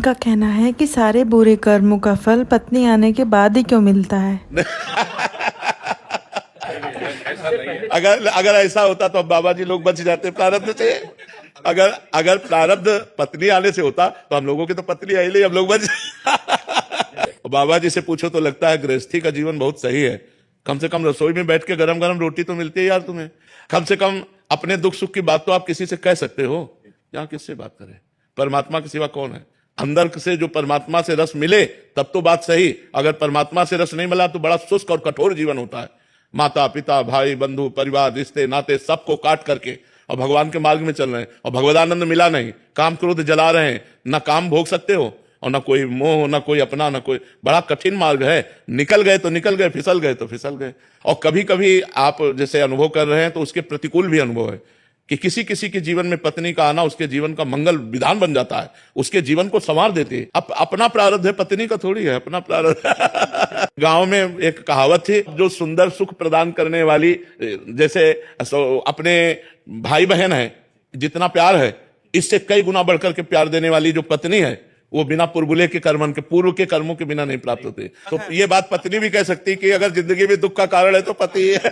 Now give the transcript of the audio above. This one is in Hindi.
इनका कहना है कि सारे बुरे कर्मों का फल पत्नी आने के बाद ही क्यों मिलता है। अगर ऐसा होता तो अब बाबा जी लोग बच जाते प्रारब्ध से। अगर प्रारब्ध पत्नी आने से होता तो हम लोगों की तो पत्नी आई नहीं, हम लोग बच। बाबा जी से पूछो तो लगता है गृहस्थी का जीवन बहुत सही है। कम से कम रसोई में बैठ के गरम गरम रोटी तो मिलती है यार तुम्हें। कम से कम अपने दुख सुख की बात तो आप किसी से कह सकते हो। यहाँ किससे बात करें? परमात्मा के सिवा कौन है? अंदर से जो परमात्मा से रस मिले तब तो बात सही। अगर परमात्मा से रस नहीं मिला तो बड़ा शुष्क और कठोर जीवन होता है। माता पिता भाई बंधु परिवार रिश्ते नाते सबको काट करके और भगवान के मार्ग में चल रहे हैं और भगवदानंद मिला नहीं, काम क्रोध जला रहे हैं, ना काम भोग सकते हो और ना कोई मोह, ना कोई अपना, ना कोई। बड़ा कठिन मार्ग है। निकल गए तो निकल गए, फिसल गए तो फिसल गए। और कभी कभी आप जैसे अनुभव कर रहे हैं तो उसके प्रतिकूल भी अनुभव है कि किसी किसी के जीवन में पत्नी का आना उसके जीवन का मंगल विधान बन जाता है, उसके जीवन को संवार देती है। अपना प्रारब्ध है, पत्नी का थोड़ी है अपना प्रारब्ध। गांव में एक कहावत थी, जो सुंदर सुख प्रदान करने वाली, जैसे अपने भाई बहन है जितना प्यार है इससे कई गुना बढ़कर के प्यार देने वाली जो पत्नी है वो बिना पुरबुले के कर्मन के, पूर्व के कर्मों के बिना नहीं प्राप्त होती। तो ये बात पत्नी भी कह सकती कि अगर जिंदगी में दुख का कारण है तो पति है।